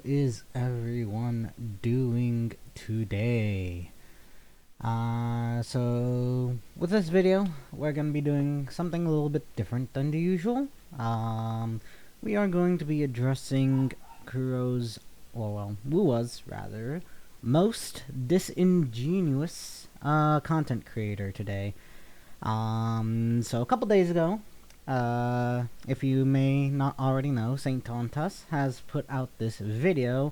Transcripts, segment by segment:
is everyone doing today? So with this video, we're going to be doing something a little bit different than the usual. We are going to be addressing Kuro's, Wuwa's rather, most disingenuous content creator today. So a couple days ago, if you may not already know, Saint Tontus has put out this video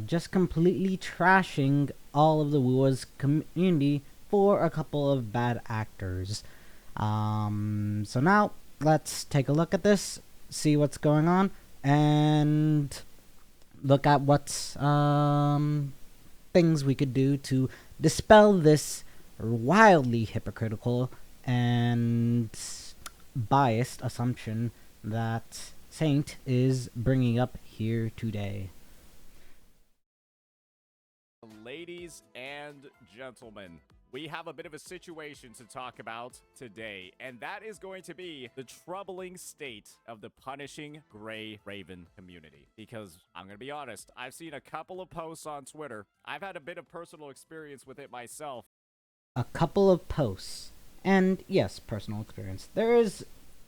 just completely trashing all of the Wuwa's community for a couple of bad actors. So now, let's take a look at this, see what's going on, and look at what's things we could do to dispel this wildly hypocritical and biased assumption that Saint is bringing up here today. Ladies and gentlemen, we have a bit of a situation to talk about today, and that is going to be the troubling state of the punishing Gray Raven community. Because I'm going to be honest, I've seen a couple of posts on Twitter. I've had a bit of personal experience with it myself. A couple of posts. And yes, personal experience. There is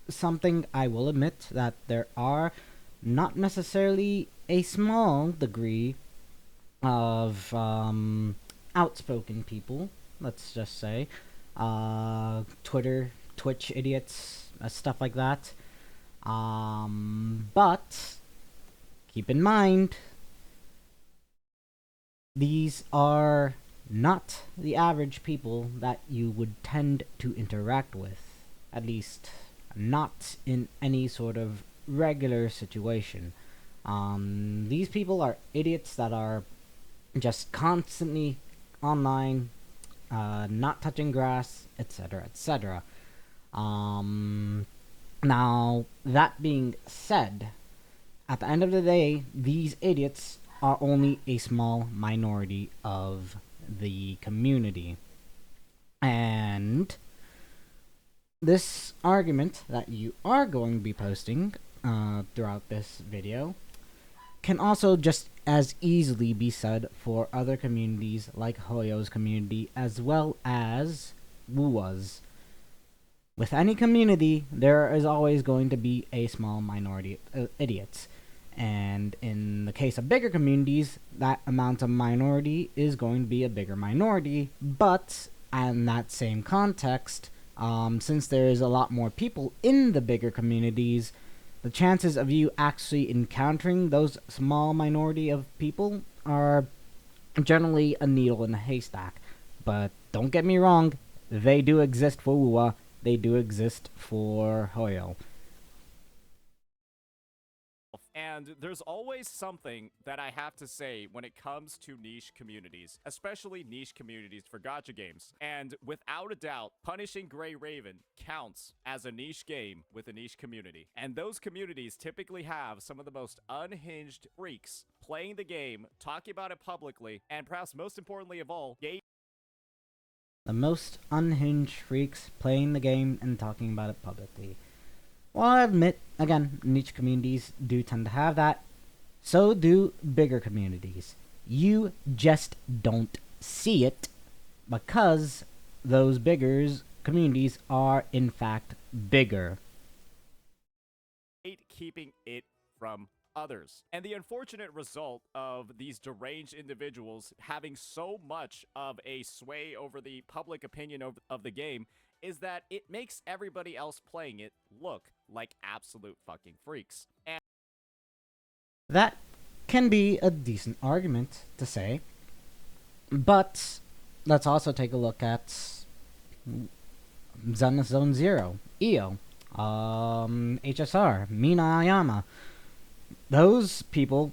something I will admit that there are not necessarily a small degree of outspoken people, let's just say, Twitch idiots, stuff like that. But keep in mind, these are not the average people that you would tend to interact with, at least not in any sort of regular situation. These people are idiots that are just constantly online, not touching grass, etc., etc. Now, that being said, at the end of the day, these idiots are only a small minority of the community. And this argument that you are going to be posting throughout this video can also just as easily be said for other communities like Hoyo's community as well as Wuwa's. With any community, there is always going to be a small minority of idiots. And in the case of bigger communities, that amount of minority is going to be a bigger minority. But in that same context, since there is a lot more people in the bigger communities, the chances of you actually encountering those small minority of people are generally a needle in a haystack. But don't get me wrong, they do exist for Wuwa, they do exist for Hoyo. And there's always something that I have to say when it comes to niche communities, especially niche communities for gacha games. And without a doubt, punishing Gray Raven counts as a niche game with a niche community. And those communities typically have some of the most unhinged freaks playing the game, talking about it publicly, and perhaps most importantly of all, the most unhinged freaks playing the game and talking about it publicly. Well, I admit, again, niche communities do tend to have that. So do bigger communities. You just don't see it because those bigger communities are, in fact, bigger. Keeping it from others. And the unfortunate result of these deranged individuals having so much of a sway over the public opinion of the game is that it makes everybody else playing it look like absolute fucking freaks. And that can be a decent argument to say, but let's also take a look at Zenith Zone Zero, EO, HSR, Mina Ayama. Those people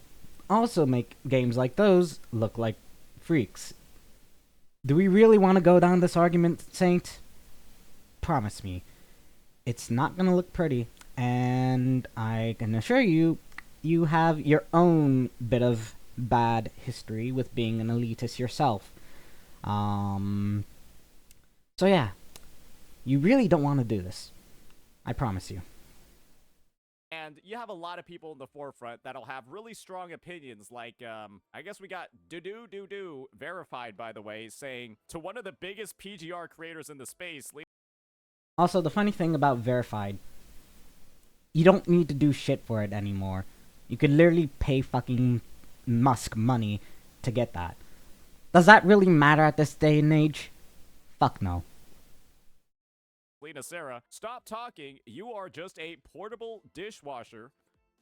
also make games like those look like freaks. Do we really want to go down this argument, Saint? Promise me, it's not gonna look pretty, and I can assure you, you have your own bit of bad history with being an elitist yourself. So yeah, you really don't want to do this. I promise you. And And you have a lot of people in the forefront that'll have really strong opinions, like, I guess we got do verified, by the way, saying to one of the biggest PGR creators in the space. Also, the funny thing about verified, you don't need to do shit for it anymore. You could literally pay fucking Musk money to get that. Does that really matter at this day and age? Fuck no. Lena Sarah, stop talking. You are just a portable dishwasher.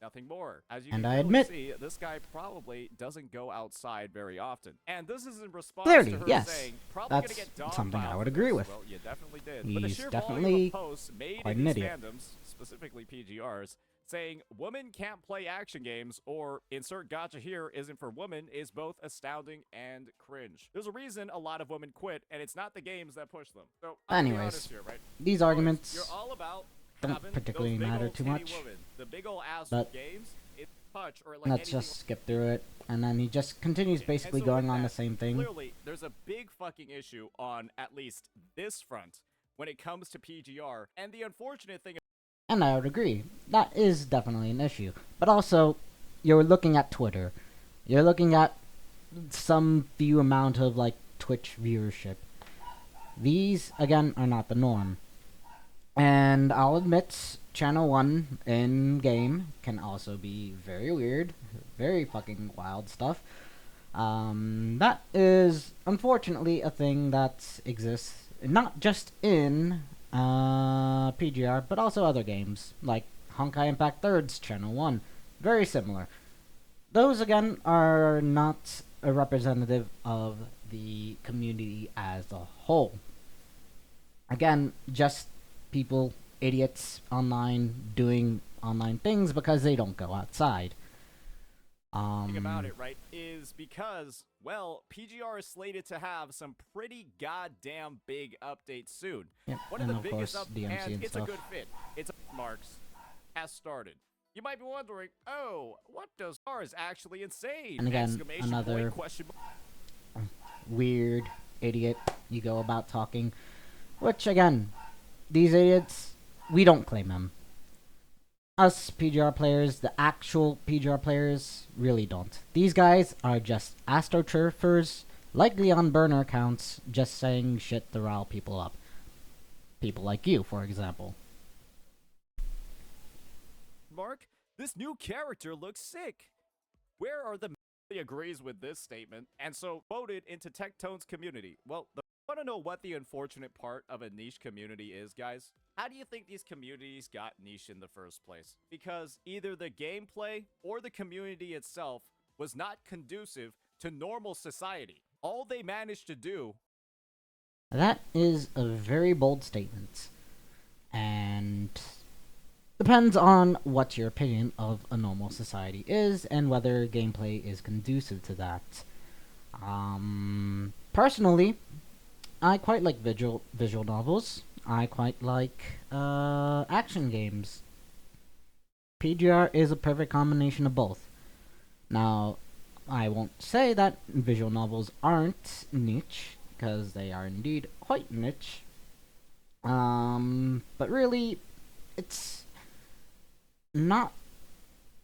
Nothing more. As you And can I clearly admit, see, this guy probably doesn't go outside very often. And this is in response clearly, to her yes, saying, probably that's gonna get dog something I filed would for agree this. with. Well, you definitely did. He's But the sheer definitely volume of posts made quite in an these idiot. fandoms, specifically PGRs, saying women can't play action games or insert gotcha here isn't for women is both astounding and cringe. There's a reason a lot of women quit, and it's not the games that push them. So I'm gonna be Anyways, honest here, right? these Boys, arguments you're all about don't having particularly those big matter old too titty much. women, the big old ass But games. It's touch or like let's anything. just skip through it. And then he just continues And basically so going with on the that, same thing. Clearly, there's a big fucking issue on at least this front when it comes to PGR. And the unfortunate thing. And I would agree. That is definitely an issue. But also, you're looking at Twitter. You're looking at some few amount of, like, Twitch viewership. These, again, are not the norm. And I'll admit, Channel 1 in-game can also be very weird. Very fucking wild stuff. That is, unfortunately, a thing that exists not just in PGR, but also other games, like Honkai Impact 3's Channel 1. Very similar. Those, again, are not a representative of the community as a whole. Again, just people, idiots online doing online things because they don't go outside. Thing about it, right, is because, well, PGR is slated to have some pretty goddamn big updates soon. Yep, One of and the of biggest course, updates, DMC and and it's stuff. a good fit. It's Marks has started. You might be wondering, oh, what does is actually insane? And again, Exclamation another point, question mark. weird idiot you go about talking. Which, again, these idiots, we don't claim them. Us PGR players, the actual PGR players, really don't. These guys are just astroturfers, likely on burner accounts, just saying shit to rile people up. People like you, for example. Mark, this new character looks sick. Where are the he agrees with this statement and so voted into Tectone's community? Well, want to know what the unfortunate part of a niche community is, guys? How do you think these communities got niche in the first place? Because either the gameplay or the community itself was not conducive to normal society. All they managed to do... That is a very bold statement. And depends on what your opinion of a normal society is and whether gameplay is conducive to that. Personally, I quite like visual novels. I quite like action games. PGR is a perfect combination of both. Now, I won't say that visual novels aren't niche, because they are indeed quite niche. But really, it's not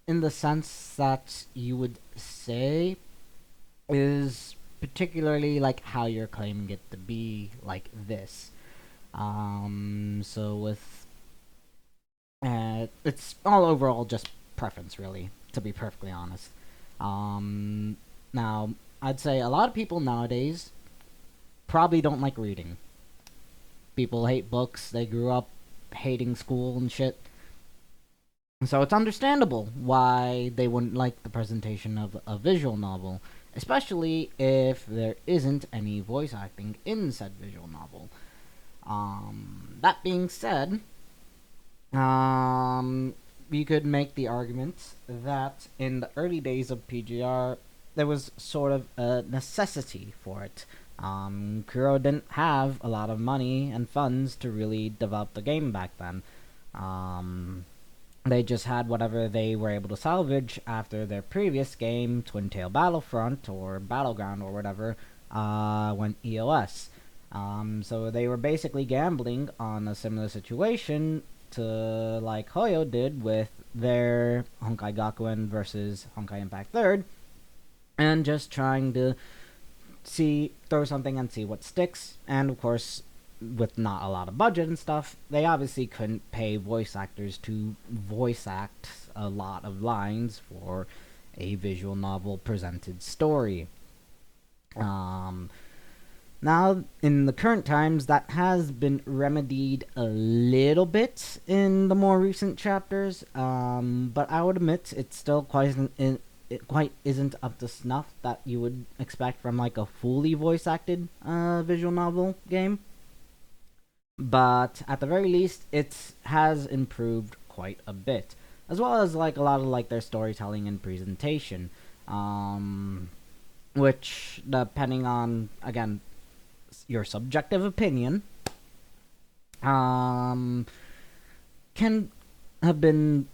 in the sense that you would say is particularly like how you're claiming it to be like this. So with it's all overall just preference, really, to be perfectly honest. Now, I'd say a lot of people nowadays probably don't like reading. People hate books, they grew up hating school and shit. So it's understandable why they wouldn't like the presentation of a visual novel, especially if there isn't any voice acting in said visual novel. That being said, you could make the argument that in the early days of PGR, there was sort of a necessity for it. Kuro didn't have a lot of money and funds to really develop the game back then. They just had whatever they were able to salvage after their previous game, Twin Tail Battlefront, or Battleground, or whatever, went EOS. So they were basically gambling on a similar situation to like Hoyo did with their Honkai Gakuen versus Honkai Impact Third, and just trying to throw something and see what sticks. And of course, with not a lot of budget and stuff, they obviously couldn't pay voice actors to voice act a lot of lines for a visual novel presented story. Now, in the current times, that has been remedied a little bit in the more recent chapters, but I would admit it's still it quite isn't up to snuff that you would expect from like a fully voice acted visual novel game. But at the very least, it has improved quite a bit, as well as like a lot of like their storytelling and presentation, which depending on again your subjective opinion, can have been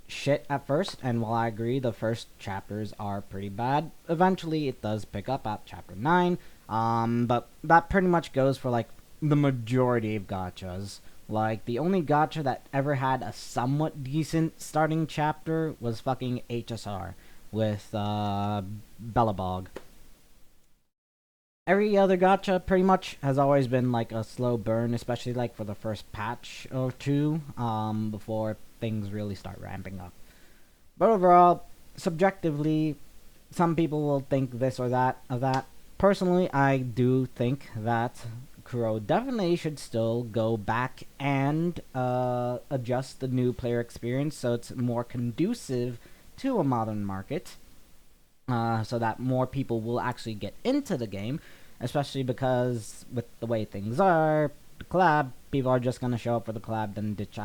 shit at first. And while I agree the first chapters are pretty bad, eventually it does pick up at chapter 9. But that pretty much goes for like the majority of gachas. Like the only gacha that ever had a somewhat decent starting chapter was fucking HSR with Bellabog. Every other gacha pretty much has always been like a slow burn, especially like for the first patch or two, before things really start ramping up. But overall, subjectively, some people will think this or that of that. Personally, I do think that Kuro definitely should still go back and adjust the new player experience so it's more conducive to a modern market, so that more people will actually get into the game, especially because with the way things are, the collab, people are just going to show up for the collab then ditch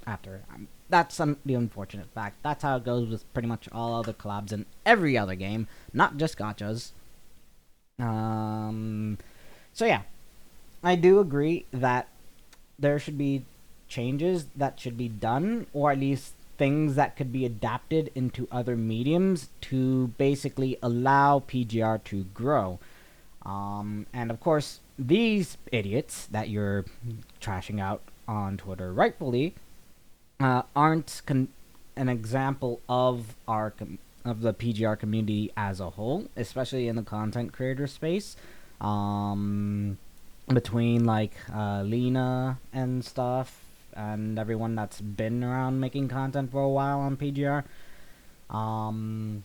after. That's the unfortunate fact. That's how it goes with pretty much all other collabs in every other game, not just gachas. So yeah, I do agree that there should be changes that should be done, or at least things that could be adapted into other mediums to basically allow PGR to grow. And of course, these idiots that you're trashing out on Twitter rightfully aren't an example of of the PGR community as a whole, especially in the content creator space. Between like Lena and stuff, and everyone that's been around making content for a while on PGR. And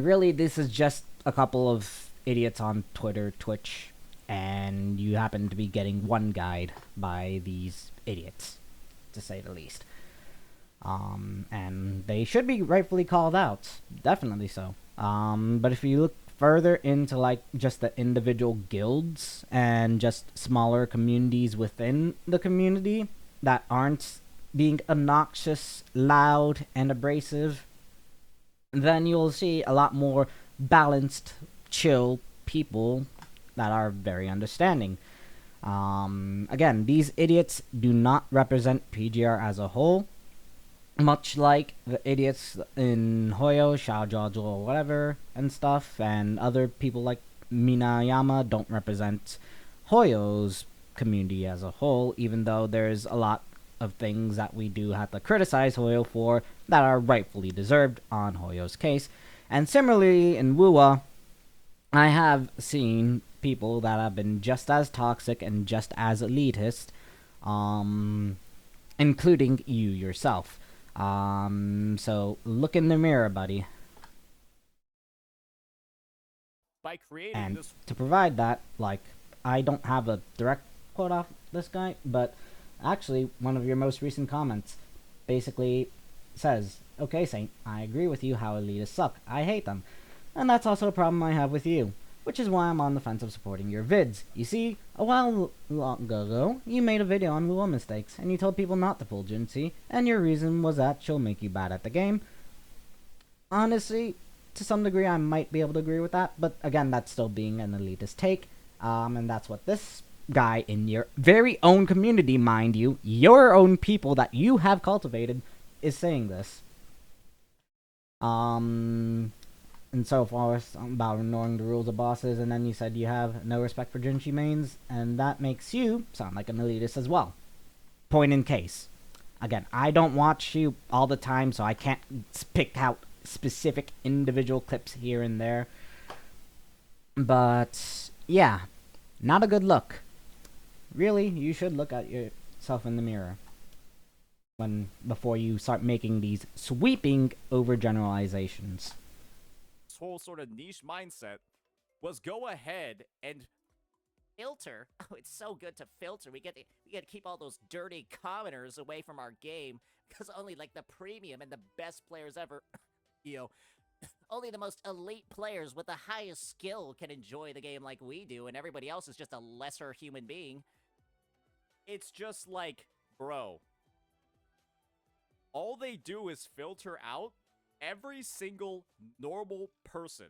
really, this is just a couple of idiots on Twitter, Twitch, and you happen to be getting one guide by these idiots, to say the least. And they should be rightfully called out, definitely so. But if you look further into like just the individual guilds and just smaller communities within the community that aren't being obnoxious, loud, and abrasive, then you'll see a lot more balanced, chill people that are very understanding. Again, these idiots do not represent PGR as a whole, much like the idiots in Hoyo, Xiaojiajiu, or whatever, and stuff, and other people like Minayama don't represent Hoyo's community as a whole, even though there's a lot of things that we do have to criticize Hoyo for that are rightfully deserved on Hoyo's case. And similarly in Wuwa, I have seen people that have been just as toxic and just as elitist, including you yourself. So look in the mirror, buddy. By creating And this, to provide that, like, I don't have a direct quote off this guy, but actually, one of your most recent comments basically says, "Okay, Saint, I agree with you how elitists suck. I hate them. And that's also a problem I have with you. Which is why I'm on the fence of supporting your vids. You see, a while long ago, you made a video on Wuwa mistakes, and you told people not to pull Jinxie, and your reason was that she'll make you bad at the game. Honestly, to some degree, I might be able to agree with that, but again, that's still being an elitist take, and that's what this guy in your very own community, mind you, your own people that you have cultivated, is saying this. And so forth about ignoring the rules of bosses, and then you said you have no respect for Jinchi mains, and that makes you sound like an elitist as well. Point in case. Again, I don't watch you all the time, so I can't pick out specific individual clips here and there. But yeah, not a good look. Really, you should look at yourself in the mirror before you start making these sweeping overgeneralizations. This whole sort of niche mindset was go ahead and filter. Oh, it's so good to filter. We get to keep all those dirty commoners away from our game because only like the premium and the best players ever, you know, only the most elite players with the highest skill can enjoy the game like we do, and everybody else is just a lesser human being. It's just like, bro, all they do is filter out every single normal person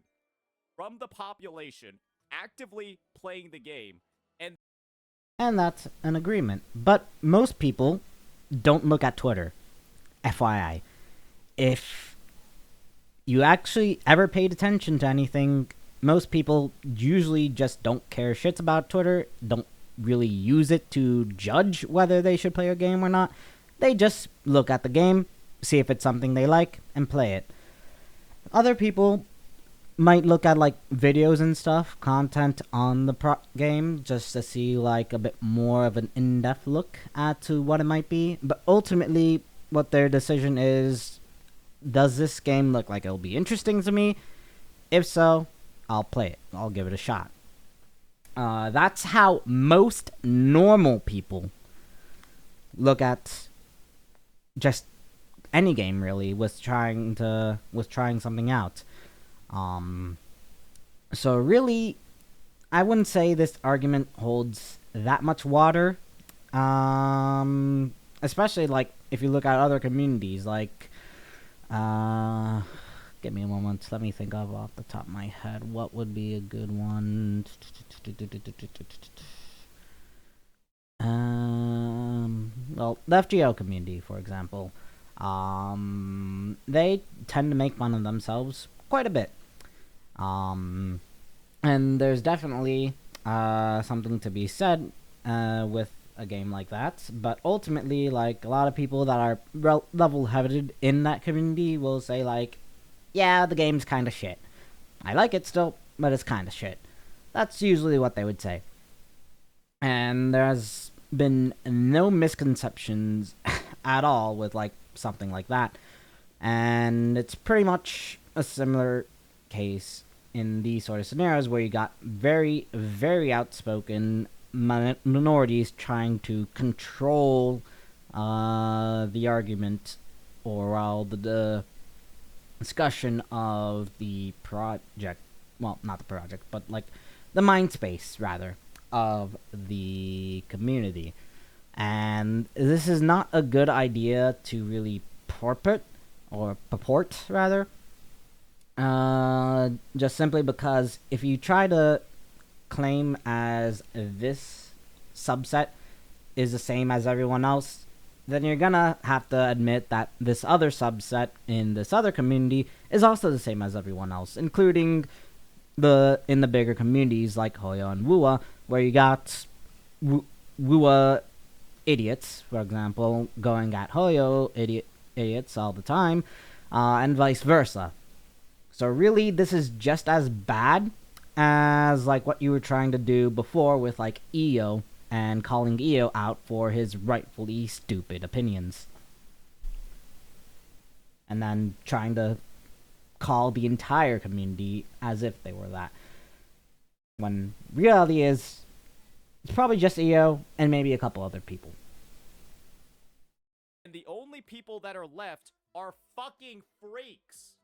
from the population actively playing the game. And that's an agreement. But most people don't look at Twitter. FYI. If you actually ever paid attention to anything, most people usually just don't care shits about Twitter, don't really use it to judge whether they should play a game or not. They just look at the game, see if it's something they like, and play it. Other people might look at like videos and stuff, content on the game, just to see like a bit more of an in-depth look at to what it might be. But ultimately, what their decision is, does this game look like it'll be interesting to me? If so, I'll play it. I'll give it a shot. That's how most normal people look at just any game really was trying something out. So really, I wouldn't say this argument holds that much water. Especially like if you look at other communities, like, give me a moment. Let me think of off the top of my head what would be a good one. Well, the FGO community, for example, they tend to make fun of themselves quite a bit. And there's definitely something to be said with a game like that. But ultimately, like, a lot of people that are level-headed in that community will say, like, yeah, the game's kind of shit. I like it still, but it's kind of shit. That's usually what they would say. And there's been no misconceptions at all with, like, something like that. And it's pretty much a similar case in these sort of scenarios where you got very, very outspoken minorities trying to control the argument or the discussion of the project. Well, not the project, but like the mind space, rather, of the community. And this is not a good idea to really purport, rather. Just simply because if you try to claim as this subset is the same as everyone else, then you're gonna have to admit that this other subset in this other community is also the same as everyone else, including in the bigger communities like Hoyo and Wuwa, where you got Wuwa idiots, for example, going at Hoyo idiots all the time, and vice versa. So really, this is just as bad as like what you were trying to do before with like EO and calling EO out for his rightfully stupid opinions. And then trying to call the entire community as if they were that. When reality is, it's probably just EO and maybe a couple other people. And the only people that are left are fucking freaks.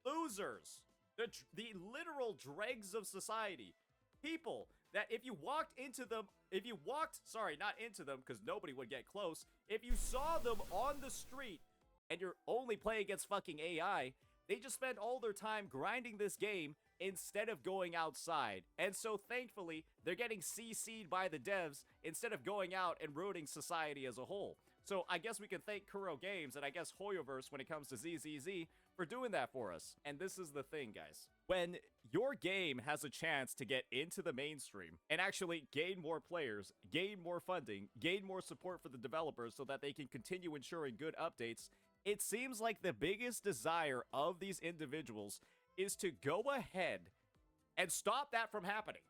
Losers. The literal dregs of society. People that if you walked into them, not into them because nobody would get close. If you saw them on the street and you're only playing against fucking AI, they just spend all their time grinding this game instead of going outside. And so thankfully, they're getting CC'd by the devs instead of going out and ruining society as a whole. So I guess we can thank Kuro Games and I guess Hoyoverse when it comes to ZZZ for doing that for us. And this is the thing, guys. When your game has a chance to get into the mainstream and actually gain more players, gain more funding, gain more support for the developers so that they can continue ensuring good updates, it seems like the biggest desire of these individuals is to go ahead and stop that from happening.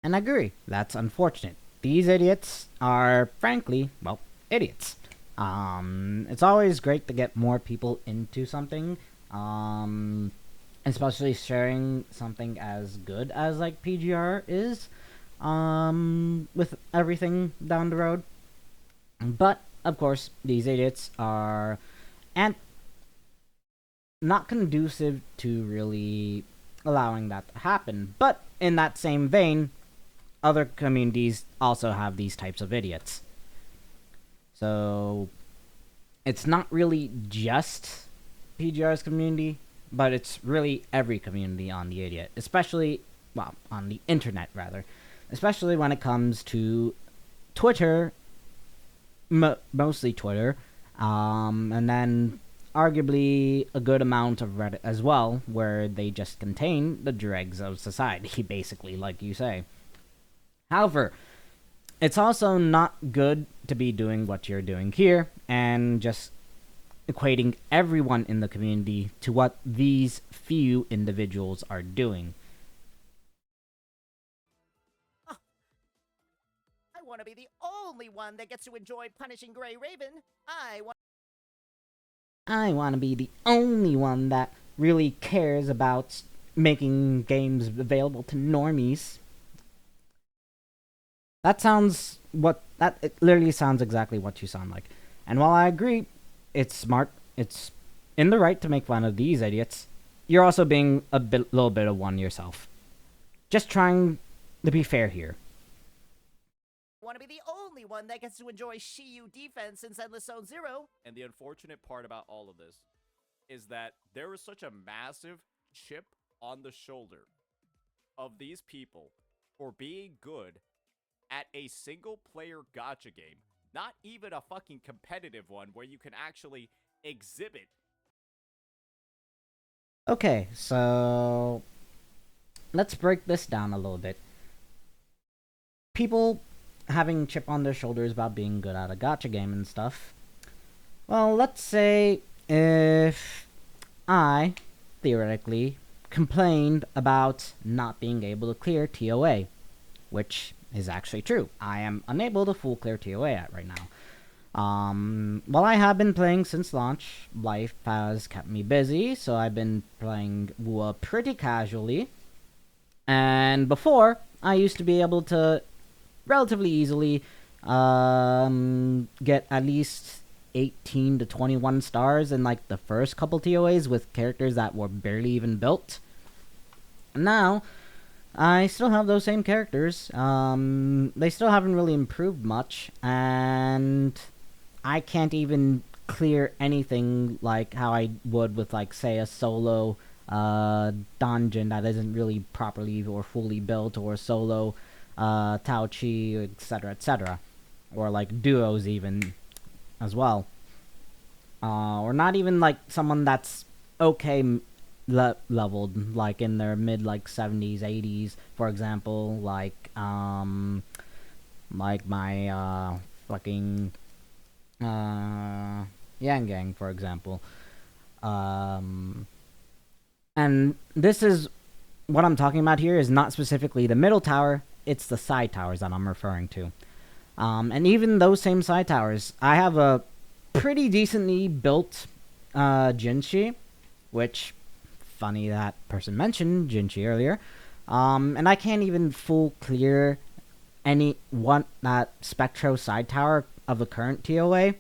And I agree. That's unfortunate. These idiots are, frankly, well, idiots. It's always great to get more people into something, especially sharing something as good as like PGR is, with everything down the road. But of course, these idiots are and not conducive to really allowing that to happen. But in that same vein, other communities also have these types of idiots. So it's not really just PGR's community, but it's really every community on the idiot, especially, well, on the internet rather, especially when it comes to Twitter, mostly Twitter, and then arguably a good amount of Reddit as well, where they just contain the dregs of society, basically, like you say. However, it's also not good to be doing what you're doing here and just equating everyone in the community to what these few individuals are doing. I want to be the only one that gets to enjoy punishing Grey Raven. I want to be the only one that really cares about making games available to normies. It literally sounds exactly what you sound like. And while I agree, it's smart, it's in the right to make fun of these idiots, you're also being little bit of one yourself. Just trying to be fair here. want to be the only one that gets to enjoy Shiyu defense since Endless Zone Zero. And the unfortunate part about all of this is that there is such a massive chip on the shoulder of these people for being good at a single player gacha game, not even a fucking competitive one where you can actually exhibit. Okay, so let's break this down a little bit. People having chip on their shoulders about being good at a gacha game and stuff. Well, let's say if I, theoretically, complained about not being able to clear TOA, which is actually true. I am unable to full clear TOA right now. While I have been playing since launch, life has kept me busy, so I've been playing Wuwa pretty casually. And before, I used to be able to relatively easily get at least 18 to 21 stars in like the first couple TOAs with characters that were barely even built. Now, I still have those same characters. They still haven't really improved much, and I can't even clear anything like how I would with, like, say, a solo dungeon that isn't really properly or fully built, or a solo Tao Chi, etc., etc. Or, like, duos even, as well. Or not even, like, someone that's okay leveled, like in their mid like 70s 80s, for example, like my fucking Yang Gang, for example. And this is what I'm talking about here is not specifically the middle tower, it's the side towers that I'm referring to. And even those same side towers, I have a pretty decently built Jinshi, which, funny that person mentioned Jinchi earlier. And I can't even full clear that Spectro side tower of the current TOA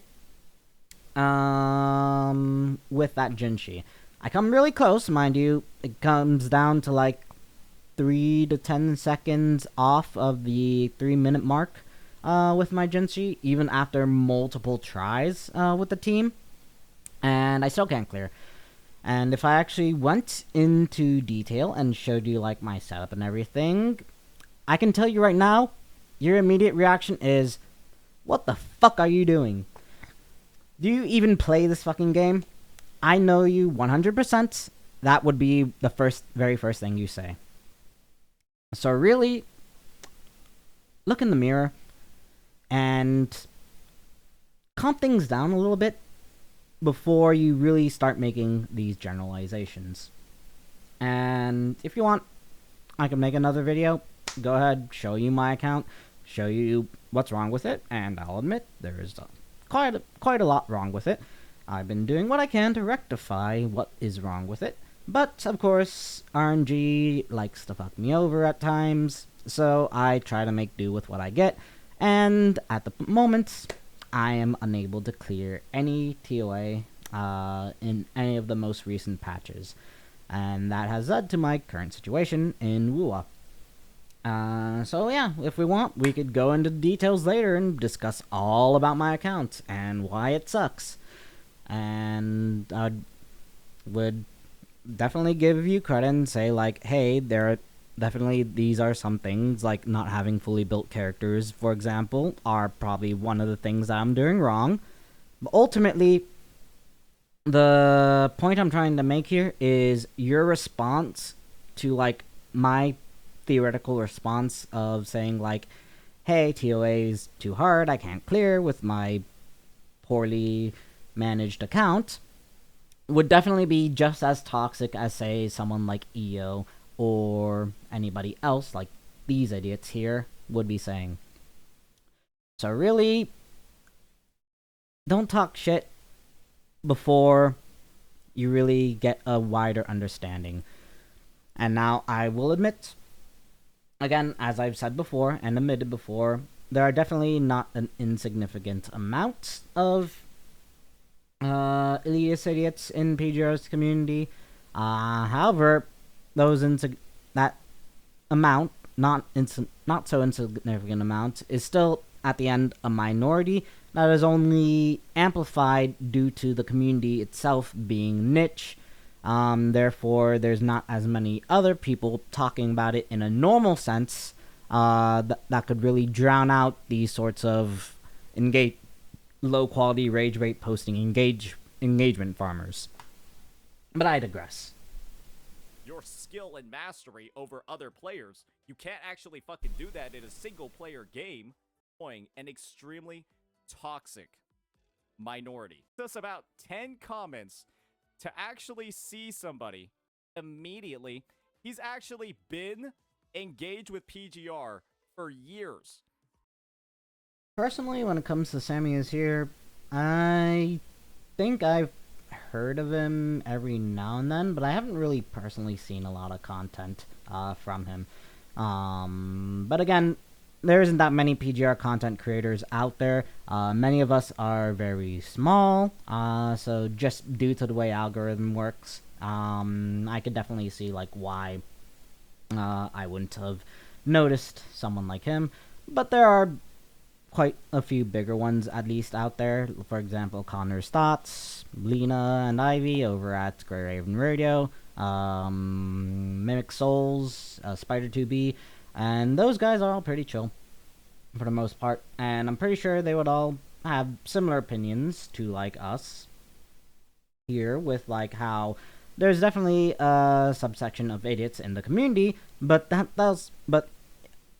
with that Jinchi. I come really close, mind you. It comes down to like 3 to 10 seconds off of the 3-minute mark with my Jinchi, even after multiple tries with the team. And I still can't clear. And if I actually went into detail and showed you, like, my setup and everything, I can tell you right now, your immediate reaction is, what the fuck are you doing? Do you even play this fucking game? I know you 100% that would be the very first thing you say. So really, look in the mirror and calm things down a little bit before you really start making these generalizations. And if you want, I can make another video. Go ahead, show you my account, show you what's wrong with it, and I'll admit there is quite a lot wrong with it. I've been doing what I can to rectify what is wrong with it, but of course, RNG likes to fuck me over at times, so I try to make do with what I get, and at the moment, I am unable to clear any TOA in any of the most recent patches, and that has led to my current situation in Wuwa. So yeah, if we want, we could go into details later and discuss all about my account and why it sucks. And I would definitely give you credit and say, like, hey, these are some things, like not having fully built characters, for example, are probably one of the things that I'm doing wrong. But ultimately, the point I'm trying to make here is your response to, like, my theoretical response of saying, like, hey, TOA is too hard, I can't clear with my poorly managed account, would definitely be just as toxic as, say, someone like EO or anybody else, like these idiots here, would be saying. So really, don't talk shit before you really get a wider understanding. And now I will admit, again, as I've said before and admitted before, there are definitely not an insignificant amount of elitist idiots in PGR's community. However, that amount, not so insignificant amount, is still at the end a minority that is only amplified due to the community itself being niche. Therefore, there's not as many other people talking about it in a normal sense that could really drown out these sorts of low-quality rage rate posting engagement farmers. But I digress. Your skill and mastery over other players, you can't actually fucking do that in a single-player game. An extremely toxic minority. Just about 10 comments to actually see somebody immediately. He's actually been engaged with PGR for years. Personally, when it comes to Sammy is here, I think I've heard of him every now and then, but I haven't really personally seen a lot of content from him. But again, there isn't that many PGR content creators out there. Many of us are very small, so just due to the way algorithm works, I could definitely see like why I wouldn't have noticed someone like him. But there are quite a few bigger ones at least out there. For example, Connor's Thoughts, Lena and Ivy over at Grey Raven Radio, Mimic Souls, Spider2B, and those guys are all pretty chill for the most part, and I'm pretty sure they would all have similar opinions to like us here, with like how there's definitely a subsection of idiots in the community, but but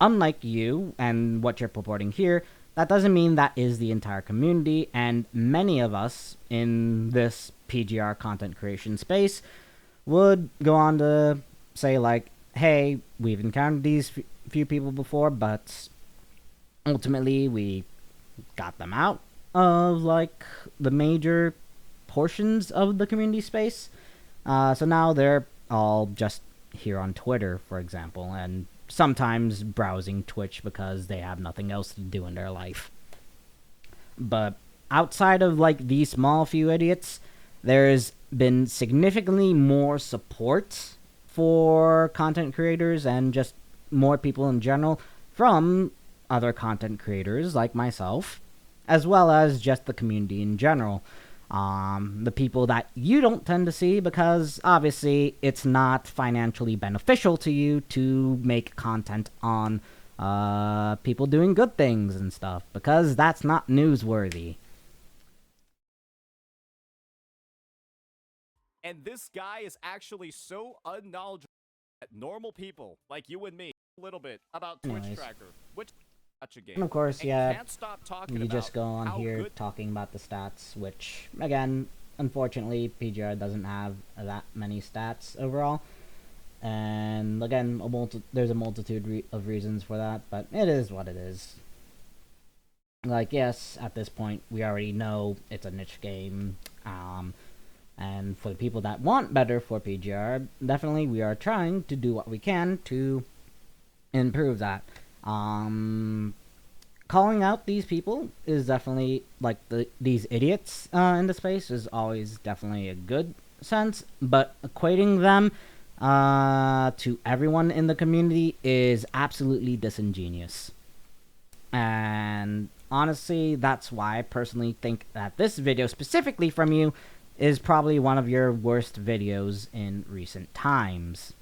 unlike you and what you're purporting here, that doesn't mean that is the entire community, and many of us in this PGR content creation space would go on to say like, hey, we've encountered these few people before, but ultimately we got them out of like the major portions of the community space. So now they're all just here on Twitter, for example, and sometimes browsing Twitch because they have nothing else to do in their life. But outside of like these small few idiots, there's been significantly more support for content creators and just more people in general from other content creators like myself, as well as just the community in general. The people that you don't tend to see because obviously it's not financially beneficial to you to make content on people doing good things and stuff, because that's not newsworthy. And this guy is actually so unknowledgeable that normal people like you and me a little bit about Twitch Anyways. Tracker, which such a game. And of course, and yeah, can't stop talking you about just go on how here good talking about the stats, which, again, unfortunately, PGR doesn't have that many stats overall. And again, there's a multitude of reasons for that, but it is what it is. Like, yes, at this point, we already know it's a niche game. And for the people that want better for PGR, definitely we are trying to do what we can to improve that. Calling out these people is definitely, like, these idiots in the space is always definitely a good sense, but equating them to everyone in the community is absolutely disingenuous. And honestly, that's why I personally think that this video specifically from you is probably one of your worst videos in recent times.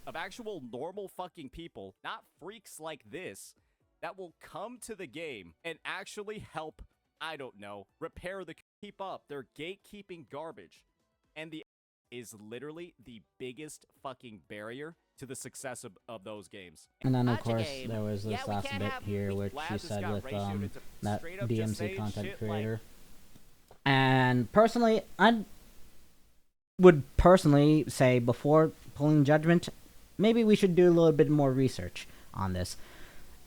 of actual normal fucking people, not freaks like this, that will come to the game and actually help, I don't know, repair the keep up their gatekeeping garbage. And the is literally the biggest fucking barrier to the success of those games. And then, of Gotcha course, game. there was this Yeah, we last can't bit have here, which Lad you just said got with ratioed into that straight up just DMC saying content shit creator. And personally, I would personally say before pulling judgment, maybe we should do a little bit more research on this.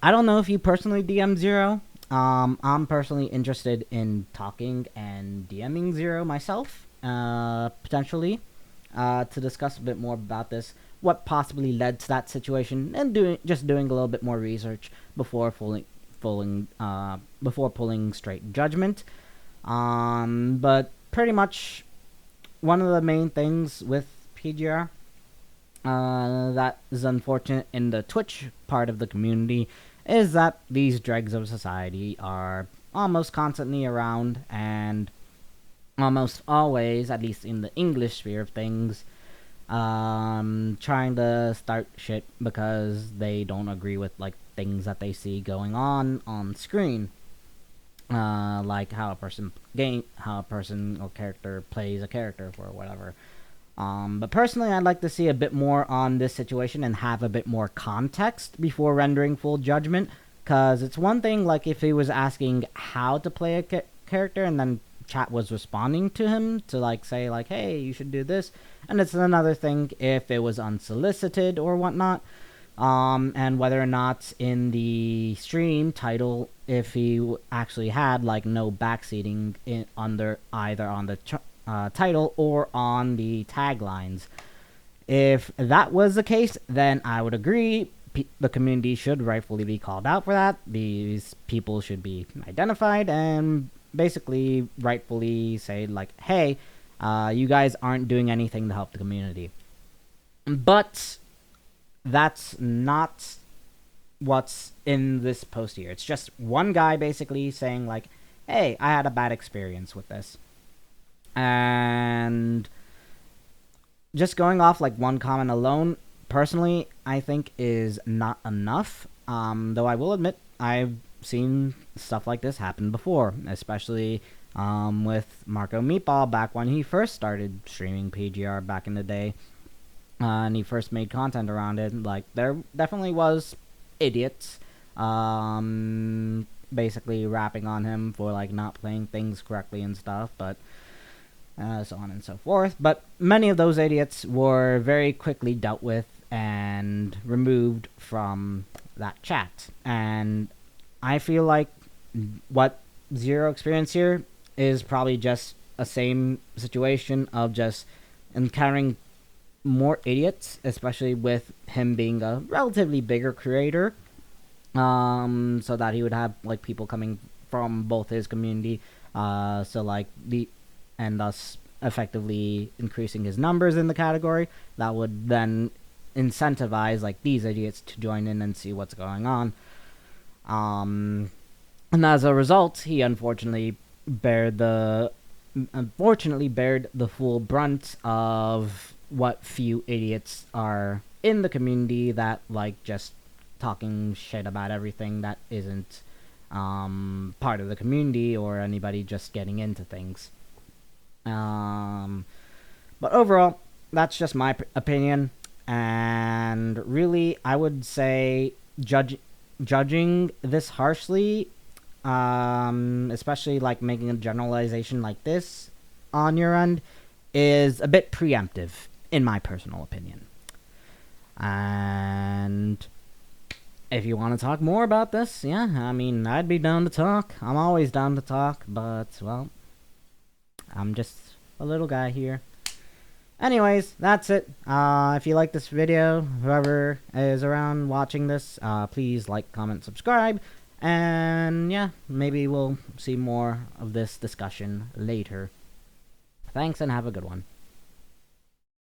I don't know if you personally DM Zero. I'm personally interested in talking and DMing Zero myself, potentially, to discuss a bit more about this, what possibly led to that situation, and doing a little bit more research before before pulling straight judgment. But pretty much one of the main things with PGR that is unfortunate in the Twitch part of the community is that these dregs of society are almost constantly around and almost always, at least in the English sphere of things, trying to start shit because they don't agree with like things that they see going on screen. Like how a person or character plays a character or whatever. But personally, I'd like to see a bit more on this situation and have a bit more context before rendering full judgment. Because it's one thing, like, if he was asking how to play a character and then chat was responding to him to, like, say, like, hey, you should do this. And it's another thing if it was unsolicited or whatnot. And whether or not in the stream title, if he actually had, like, no backseating either on the title or on the taglines. If that was the case, then I would agree the community should rightfully be called out for that. These people should be identified and basically rightfully say, like, hey, you guys aren't doing anything to help the community. But that's not what's in this post here. It's just one guy basically saying, like, hey, I had a bad experience with this. And just going off like one comment alone, personally, I think is not enough. Though I will admit I've seen stuff like this happen before, especially with Marco Meatball back when he first started streaming PGR back in the day, and he first made content around it. Like, there definitely was idiots basically rapping on him for like not playing things correctly and stuff, but so on and so forth. But many of those idiots were very quickly dealt with and removed from that chat. And I feel like what Zero experienced here is probably just a same situation of just encountering more idiots, especially with him being a relatively bigger creator, so that he would have like people coming from both his community, so like and thus effectively increasing his numbers in the category. That would then incentivize like these idiots to join in and see what's going on. And as a result, he unfortunately bared the full brunt of what few idiots are in the community that like just talking shit about everything that isn't part of the community or anybody just getting into things. But overall, that's just my opinion. And really, I would say judging this harshly, especially like making a generalization like this on your end, is a bit preemptive, in my personal opinion. And if you want to talk more about this, yeah, I mean, I'd be down to talk. I'm always down to talk, but, well, I'm just a little guy here. Anyways, that's it. If you like this video, whoever is around watching this, please like, comment, subscribe. And yeah, maybe we'll see more of this discussion later. Thanks and have a good one.